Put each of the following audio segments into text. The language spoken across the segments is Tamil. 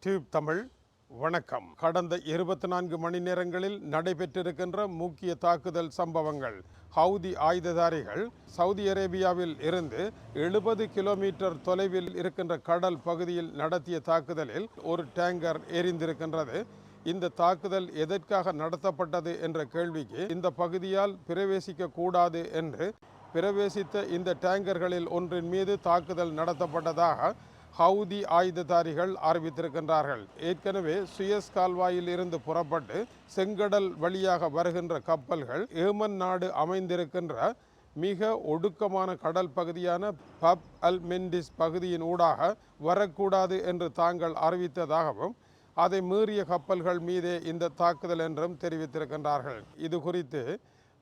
டியூப் தமிழ் வணக்கம். கடந்த 24 மணி நேரங்களில் நடைபெற்றிருக்கின்ற முக்கிய தாக்குதல் சம்பவங்கள். ஹவுதி ஆயுததாரிகள் சவுதி அரேபியாவில் இருந்து 70 கிலோமீட்டர் தொலைவில் இருக்கின்ற கடல் பகுதியில் நடத்திய தாக்குதலில் ஒரு டேங்கர் எரிந்திருக்கின்றது. இந்த தாக்குதல் எதற்காக நடத்தப்பட்டது என்ற கேள்விக்கு இந்த பகுதியால் பிரவேசிக்க கூடாது என்று பிரவேசித்த இந்த டேங்கர்களில் ஒன்றின் மீது தாக்குதல் நடத்தப்பட்டதாக ஹவுதி ஆயுததாரிகள் அறிவித்திருக்கின்றார்கள். ஏற்கனவே சுயஸ் கால்வாயில் இருந்து புறப்பட்டு செங்கடல் வழியாக வருகின்ற கப்பல்கள் ஏமன் நாடு அமைந்திருக்கின்ற மிக ஒடுக்கமான கடல் பகுதியான பப் அல் மெண்டிஸ் பகுதியின் ஊடாக வரக்கூடாது என்று தாங்கள் அறிவித்ததாகவும் அதை மீறிய கப்பல்கள் மீதே இந்த தாக்குதல் என்றும் தெரிவித்திருக்கின்றார்கள். இது குறித்து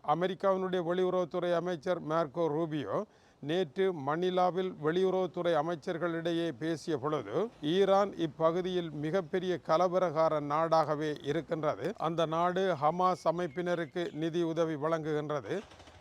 அமெரிக்காவினுடைய வெளியுறவுத்துறை அமைச்சர் மார்க்கோ ரூபியோ நேற்று மணிலாவில் வெளியுறவுத்துறை அமைச்சர்களிடையே பேசிய பொழுது ஈரான் இப்பகுதியில் மிகப்பெரிய கலவரகார நாடாகவே இருக்கின்றது. அந்த நாடு ஹமாஸ் அமைப்பினருக்கு நிதி உதவி வழங்குகின்றது.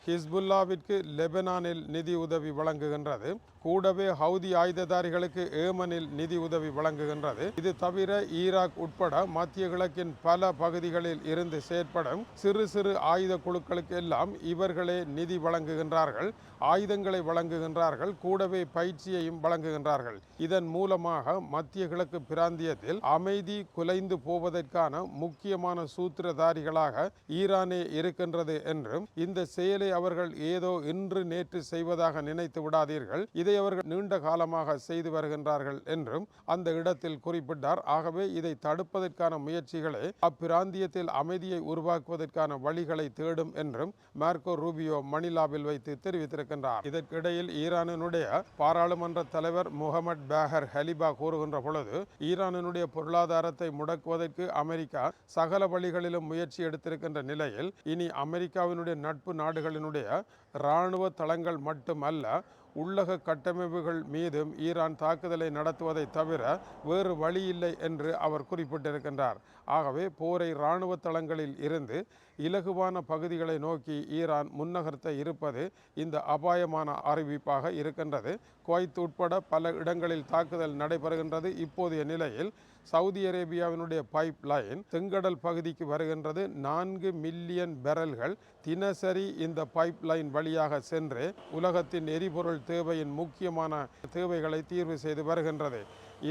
ஹிஸ்புல்லாவிற்கு லெபனானில் நிதி உதவி வழங்குகின்றது. கூடவே ஹவுதி ஆயுததாரிகளுக்கு ஏமனில் நிதி உதவி வழங்குகின்றது. இது தவிர ஈராக் உட்பட மத்திய கிழக்கின் பல பகுதிகளில் இருந்து செயற்படும் சிறு சிறு ஆயுத குழுக்களுக்கு எல்லாம் இவர்களே நிதி வழங்குகின்றார்கள், ஆயுதங்களை வழங்குகின்றார்கள், கூடவே பயிற்சியையும் வழங்குகின்றார்கள். இதன் மூலமாக மத்திய கிழக்கு பிராந்தியத்தில் அமைதி குலைந்து போவதற்கான முக்கியமான சூத்திரதாரிகளாக ஈரானே இருக்கின்றது என்றும் இந்த செயலை அவர்கள் ஏதோ இன்று நேற்று செய்வதாக நினைத்து விடாதீர்கள், இதை அவர்கள் நீண்ட காலமாக செய்து வருகின்றார்கள் என்றும் அந்த இடத்தில் குறிப்பிட்டார். ஆகவே இதை தடுப்பதற்கான முயற்சிகளை அப்பிராந்தியத்தில் அமைதியை உருவாக்குவதற்கான வழிகளை தேடும் என்றும் மார்க்கோ ரூபியோ மணிலாவில் வைத்து தெரிவித்திருக்கின்றார். இதற்கிடையில் ஈரானினுடைய பாராளுமன்ற தலைவர் முகமது பாகர் ஹலிபா கூறுகின்ற பொழுது ஈரானினுடைய பொருளாதாரத்தை முடக்குவதற்கு அமெரிக்கா சகல வழிகளிலும் முயற்சி எடுத்திருக்கின்ற நிலையில் இனி அமெரிக்காவினுடைய நட்பு நாடுகளினுடைய இராணுவ தளங்கள் மட்டுமல்ல உள்ளக கட்டமைப்புகள் மீதும் ஈரான் தாக்குதலை நடத்துவதை தவிர வேறு வழி இல்லை என்று அவர் குறிப்பிட்டிருக்கின்றார். ஆகவே போரை இராணுவ தளங்களில் இருந்து இலகுவான பகுதிகளை நோக்கி ஈரான் முன்னகர்த்த இருப்பது இந்த அபாயமான அறிவிப்பாக இருக்கின்றது. குவைத் உட்பட பல இடங்களில் தாக்குதல் நடைபெறுகின்றது. இப்போதைய நிலையில் சவுதி அரேபியாவினுடைய பைப் லைன் செங்கடல் பகுதிக்கு வருகின்றது. 4 மில்லியன் பேரல்கள் தினசரி இந்த பைப் லைன் வழியாக சென்று உலகத்தின் எரிபொருள் தேவையின் முக்கியமான தேவைகளை தீர்வு செய்து வருகின்றது.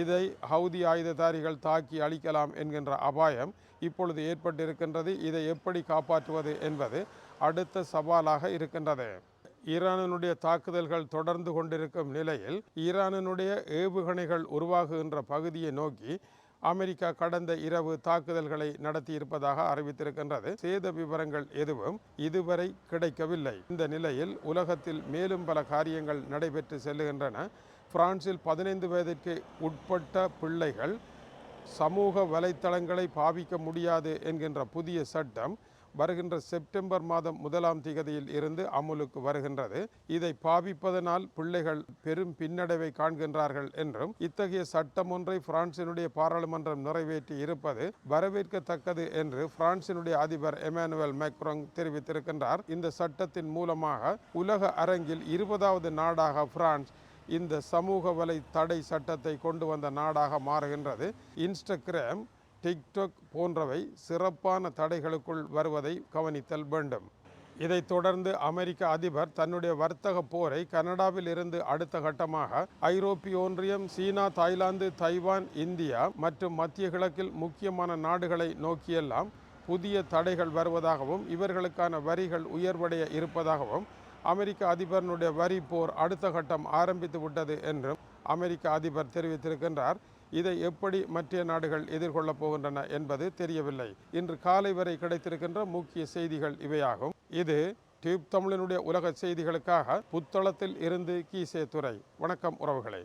இதை ஹவுதி ஆயுததாரிகள் தாக்கி அழிக்கலாம் என்கின்ற அபாயம் இப்பொழுது ஏற்பட்டிருக்கின்றது. இதை எப்படி காப்பாற்றுவது என்பது அடுத்த சவாலாக இருக்கின்றது. ஈரானினுடைய தாக்குதல்கள் தொடர்ந்து கொண்டிருக்கும் நிலையில் ஈரானினுடைய ஏவுகணைகள் உருவாகுகின்ற பகுதியை நோக்கி அமெரிக்கா கடந்த இரவு தாக்குதல்களை நடத்தியிருப்பதாக அறிவித்திருக்கின்றது. சேத விவரங்கள் எதுவும் இதுவரை கிடைக்கவில்லை. இந்த நிலையில் உலகத்தில் மேலும் பல காரியங்கள் நடைபெற்று செல்லுகின்றன. பிரான்சில் 15 வயதிற்கு உட்பட்ட பிள்ளைகள் சமூக வலைத்தளங்களை பாவிக்க முடியாது என்கின்ற புதிய சட்டம் வருகின்ற செப்டம்பர் மாதம் 1ஆம் தேதியில் இருந்து அமுலுக்கு வருகின்றது. இதை பாவிப்பதனால் பிள்ளைகள் பெரும் பின்னடைவை காண்கின்றார்கள் என்றும் இத்தகைய சட்டம் ஒன்றை பிரான்சினுடைய பாராளுமன்றம் நிறைவேற்றி இருப்பது வரவேற்கத்தக்கது என்று பிரான்சினுடைய அதிபர் எமானுவேல் மேக்ரோங் தெரிவித்திருக்கின்றார். இந்த சட்டத்தின் மூலமாக உலக அரங்கில் 20வது நாடாக பிரான்ஸ் இந்த சமூக வலை தடை சட்டத்தை கொண்டு வந்த நாடாக மாறுகின்றது. இன்ஸ்டாகிராம், டிக்டாக் போன்றவை சிறப்பான தடைகளுக்குள் வருவதை கவனித்தல் வேண்டும். இதைத் தொடர்ந்து அமெரிக்க அதிபர் தன்னுடைய வர்த்தக போரை கனடாவில் இருந்து அடுத்த கட்டமாக ஐரோப்பிய ஒன்றியம், சீனா, தாய்லாந்து, தைவான், இந்தியா மற்றும் மத்திய கிழக்கில் முக்கியமான நாடுகளை நோக்கியெல்லாம் புதிய தடைகள் வருவதாகவும் இவர்களுக்கான வரிகள் உயர்வடைய இருப்பதாகவும் அமெரிக்க அதிபரினுடைய வரி போர் அடுத்த கட்டம் ஆரம்பித்து விட்டது என்றும் அமெரிக்க அதிபர் தெரிவித்திருக்கின்றார். இதை எப்படி மற்ற நாடுகள் எதிர்கொள்ளப் போகின்றன என்பது தெரியவில்லை. இன்று காலை வரை கிடைத்திருக்கின்ற முக்கிய செய்திகள் இவையாகும். இது டியூப் தமிழினுடைய உலக செய்திகளுக்காக புத்தளத்தில் இருந்து கீசே துரை. வணக்கம் உறவுகளே.